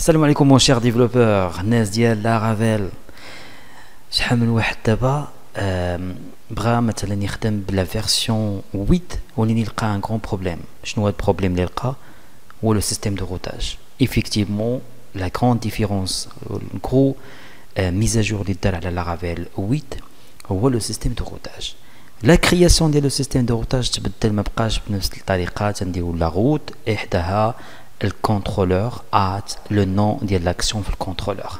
السلام عليكم mon cher développeur ناس ديال لارافيل. شحال من واحد دابا بغا مثلا يخدم بلا فيرسيون 8 ولين يلقى ان غران بروبليم. شنو هو البروبليم اللي لقى؟ هو لو سيستيم دو روتاج. ايفيكتيفمون لا غران ديفيرونس الكرو ميزاجور اللي دار على لارافيل 8 هو لو سيستيم دو روتاج. لا كرياسيون ديال لو سيستيم دو روتاج تبدل، ما بقاش بنفس الطريقه تنديرو لا روت احداها الكونترولور ات لو نون ديال لاكسيون في الكونترولور.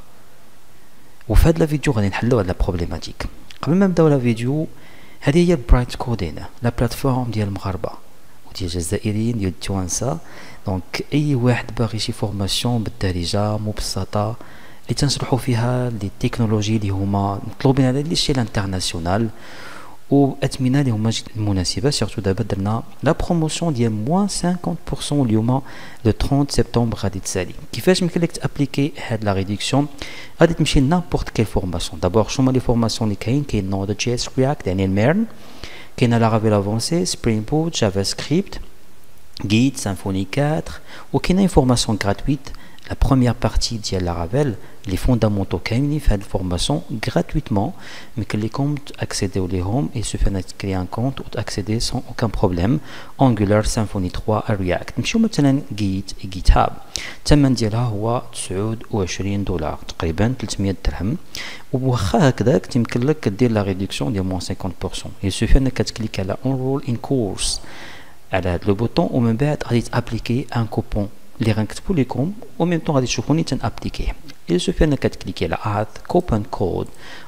وفي هاد لا فيديو غادي نحلو هاد لا بروبليماتيك. قبل ما نبداو لا فيديو، هذه هي برايت كودينا، لا بلاتفورم ديال المغاربه وديال الجزائريين ديال التوانسه. دونك اي واحد باغي شي فورماسيون بالدارجه مبسطه اللي تنشرحوا فيها لي تكنولوجي اللي هما مطلوبين على لي شيل انترناسيونال واتمنه اللي هما مناسبه. سيرتو دابا درنا لا بروموسيون ديال موان 50% اليوم لو 30 سبتمبر غادي تسالي. كيفاش يمكن لك تابليكي هاد لا ريدكسيون؟ غادي تمشي لنابورت كيل فورماسيون. دابور شنو هما لي فورماسيون اللي كاين نود جي اس رياكت يعني الميرن، كاين لارافيل افونسي، سبرينغ بوت، جافا سكريبت، Git, Symfony 4, وكاين une formation gratuite. La première partie de Laravel, les fondamentaux كاينين في هذه الفورماسيون gratuitement، mais لكم accéder au home et se faire créer un compte ou accéder sans aucun problème. Angular, Symfony 3, React. نمشيو مثلا Git et GitHub. الثمن ديالها هو $29 تقريبا 300 درهم. وواخا هكذاك يمكن لك دير لا ريدكسيون ديال moins 50%. Il suffit انك تكليك على enroll in course على هذا لو بوطون، ومن بعد غادي تابليكي ان كوبون اللي غنكتبو لكم وميم طون غادي تشوفوني تنابليكيه. الا سوفي انك تكليكي على اد كوبون كود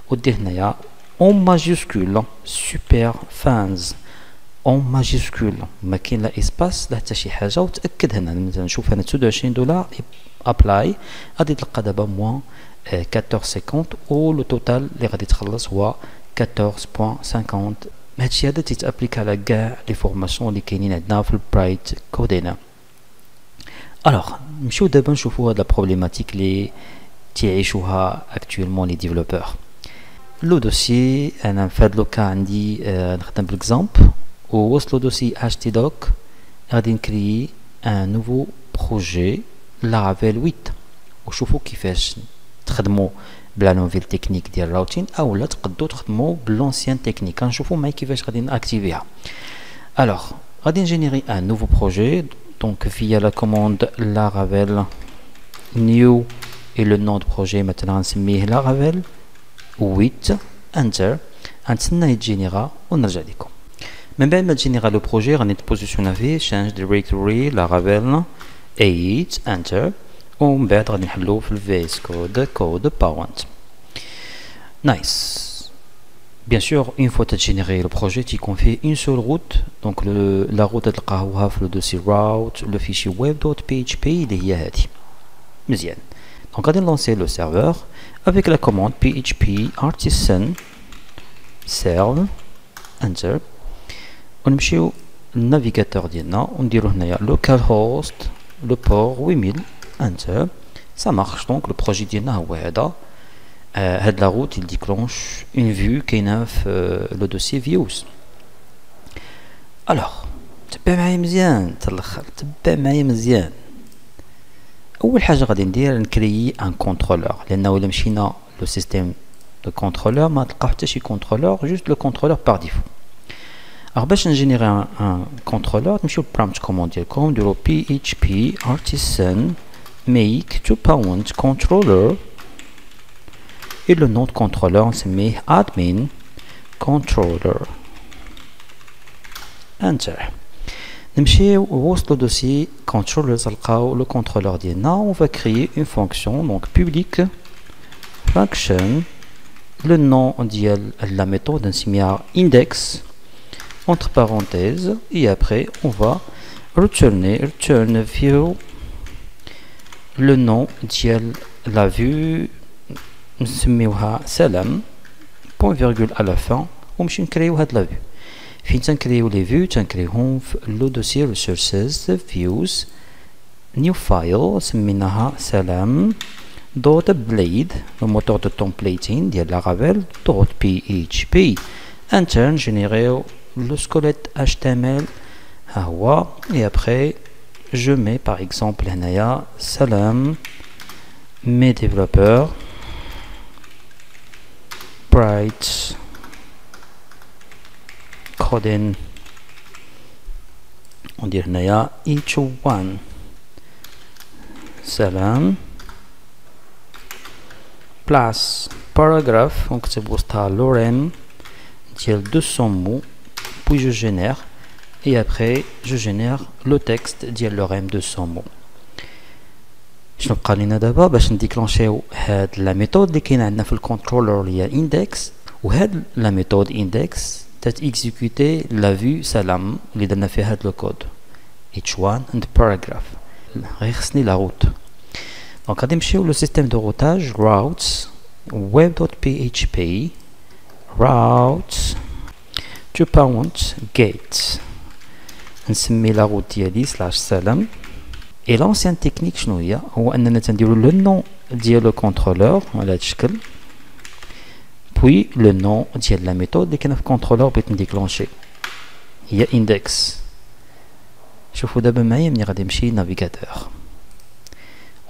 ودير هنايا اون ماجيسكول سوبر فانز اون ماجيسكول، ما كاين لا اسباس لا حتى شي حاجه. وتاكد هنا مثلا نشوف هنا $29 ابلاي، غادي تلقى دابا موان 14.50 و لو توتال اللي غادي تخلص هو 14.50. هادشي هذا تيتابليك على كاع لي فورماسيون اللي كاينين عندنا في البرايت كودينا. الوغ نمشيو دابا نشوفو هاد لا بروبليماتيك اللي تعيشوها اكطوالمون لي ديفلوبور. لو دوسي انا في هاد لوكا عندي نخدم بالاكزامبل ووصلو دوسي htdoc. غادي نكري ان نوفو بروجي لارافيل 8 وشوفو كيفاش تخدمو بلا نوفيل تكنيك ديال الراوتين او لا تقدروا تخدموا بلونسيان تكنيك. غنشوفوا معايا كيفاش غادي ناكتيفيها. الوغ غادي نجينيري ان نوفو بروجي دونك فيا لا كوموند لارافيل نيو اي لو نون دو بروجي مثلا غنسميه لارافيل 8 انتر. غنتسنى يتجينيرا ونرجع لكم. من بعد ما تجينيرا لو بروجي غادي نبوزيسيونا فيه شانج ديريكتوري لارافيل 8 انتر، ومن بعد غادي نحلو في الفيس كود باونت. نايس. Bien sûr, une fois que tu as généré le projet, tu confies une seule route. Donc la route تلقاها في le dossier route, le fichier web.php اللي هي هذه. مزيان. Donc غادي نلونسي le serveur avec la commande php artisan serve enter. ونمشيو للنافيغاتور ديالنا ونديرو هنايا localhost le port 8000 enter. Ça marche. Donc le projet ديالنا هو هذا. هاد لا روت il déclenche une vue كاينه في لو دوسي views. الوغ تبع معايا مزيان حتى الاخر، تبع معايا مزيان. اول حاجه غادي ندير نكريي ان كونترولور، لانه الا مشينا لو سيستيم دو كونترولور ما تلقاو حتى شي كونترولور، جوست لو كونترولور بار ديفو. Alors باش نجينيري ان كونترولور نمشيو للبرامج كوموند ديالكم نديرو php artisan make to parent controller et le nom de contrôleur نسميه admin controller enter. نمشيو ووصلو دوسي controllers نلقاو لو كونترولور ديالنا. on va créer une fonction donc public function le nom ديال la méthode نسميها index entre parenthèses et après on va return view le nom ديال la vue نسميوها سلام بوين فيرغول على فان ونمشي نكريو هاد لا فيو. فين تنكريو لي فيو تنكريوهم في لو دوسي ريسورسز فيوز نيو فايل سميناها سلام دوت بليد الموتور دو تومبليتين ديال لارافيل دوت php انتر. نجينيريو لو سكوليت html ها هو. et après je mets par exemple هنايا سلام mes développeurs bright coding وندير هنايا each one سلام plus paragraph ونكتب وسطها لورين ديال 200 mots puis je génère et après je génère le texte ديال لورين 200 mots. شنو بقى لينا دابا باش نديكلونشيو هاد لا ميثود اللي كاينه عندنا في الكونترولر اللي هي اندكس وهاد لا ميثود اندكس تاكزيكوتي لا فيو سلام اللي درنا فيها هاد لو كود each one and paragraph. غير خصني لا روت دونك غادي نمشيو لو سيستيم دو روتاج routes web.php routes to point gate نسمي لا روت ديالي سلاش سلام. Et l'ancienne technique شنو هي هو اننا تنديرو لو نون ديال لو كونترولور على هذا الشكل puis لو نون ديال لا ميثود اللي كاينه في الكونترولور بغيت نديكلونشي هي اندكس. شوفوا دابا معايا ملي غادي نمشي نافيغاتور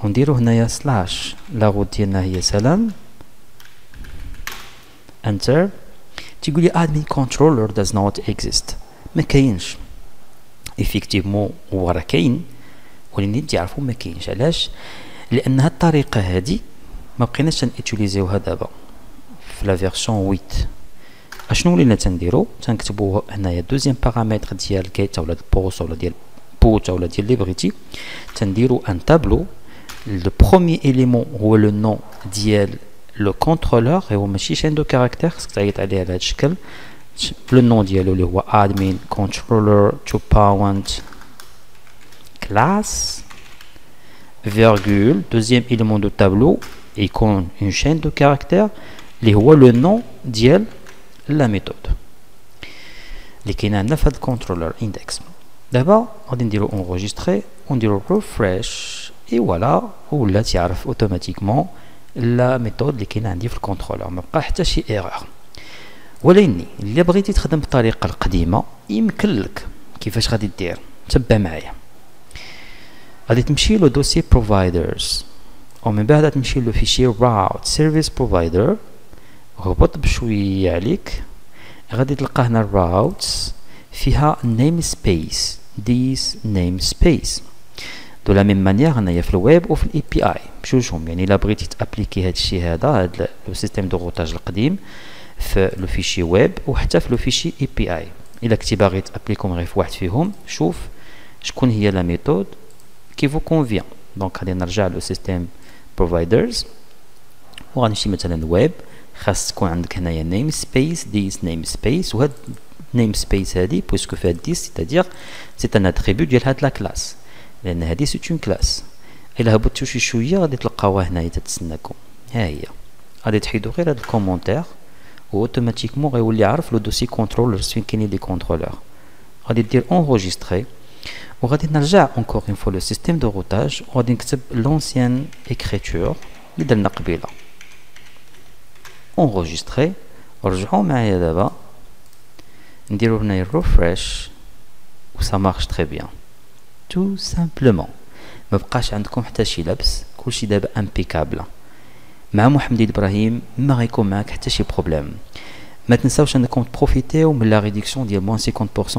ونديرو هنايا سلاش لا روت ديالنا هي سلام انتر تيقول لي admin controller does not exist ما كاينش effectivement هو راه كاين ولكن تعرفوا ما كاينش علاش لان هاد الطريقه هادي ما بقيناش تنيتيليزيوها دابا في لا فيرسيون 8. اشنو ولينا تنديرو تنكتبوا هنايا دوزيام بارامتر ديال جيت ولا البوست ولا ديال بوت ولا ديال اللي بغيتي تنديرو ان تابلو. لو بروميير اليمون هو لو نون ديال لو كونترولور هو ماشي شين دو كاركتير خصك تعيط عليه على هاد الشكل لو نون ديالو اللي هو admin controller to point classe virgule deuxième élément de tableau يكون une chaîne de caractères اللي هو le nom ديال la méthode اللي كاينه عندنا في هاد الكونترولر index. دابا غادي نديرو enregistrer ونديرو refresh et voilà ولات يعرف اوتوماتيكمون لا ميثود اللي كاينه عندي في الكونترولر ما بقى حتى شي ايرور. ولكن الا بغيتي تخدم بالطريقه القديمه يمكن لك كيفاش غادي دير تبع معايا. غادي تمشي لو دوسي بروفايدرز ومن بعد تمشي لو فيشي راوت سيرفيس بروفايدر هبط بشويه عليك غادي تلقى هنا الراوتس فيها نيم سبيس ديس نيم سبيس دو لا ميم مانيير هنايا في الويب وفي الاي بي اي بجوجهم. يعني الا بغيتي تابليكي هاد الشيء هذا لو سيستيم دو روتاج القديم في لو فيشي ويب وحتى في لو فيشي اي بي اي الا كنتي باغي تابليكم غير في واحد فيهم شوف شكون هي لا ميثود qui vous convient. Donc غادي نرجع لو سيستيم بروفايدرز وغنمشي مثلا ويب خاص تكون عندك هنايا نيم سبيس ديس نيم سبيس وهاد نيم سبيس هادي بويسكو فيها ديس سيتادير سي ان اتريبيو ديال هاد لا كلاس لان هادي سي اون كلاس. الا هبطتو شي شويه غادي تلقاوها هنايا تتسناكم ها هي. غادي تحيدو غير هاد الكومونتير اوتوماتيكمون غيولي عارف لو دوسي كونترولر فين كاينين لي كونترولور. غادي دير انغوجيستري وغادي نرجع encore une fois le système de routage وغادي نكتب l'ancienne écriture اللي درنا قبيله enregistrer. رجعوا معايا دابا نديرو هنايا refresh و ça marche très bien tout simplement. ما بقاش عندكم حتى شي لبس كلشي دابا impeccable. مع محمد ابراهيم ما غيكون معاك حتى شي بروبليم. ما تنساوش انكم تبروفيتيو من لا ريدكسيون ديال موان 50%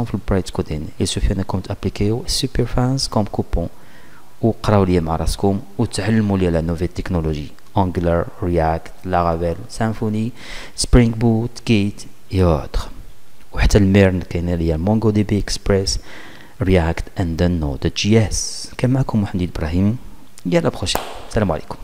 في البرايت كودين. يسوفي انكم تابليكيو سوبر فانس كوم كوبون وقراو ليا مع راسكم وتعلموا ليا لا نوفيل تكنولوجي انجلر رياكت لارافيل سيمفوني سبرينغ بوت جيت اي اوتر وحتى الميرن كاينه ليا مونغو دي بي اكسبريس رياكت اند نود جي اس. كان معكم محمد ابراهيم يلا بروشين. السلام عليكم.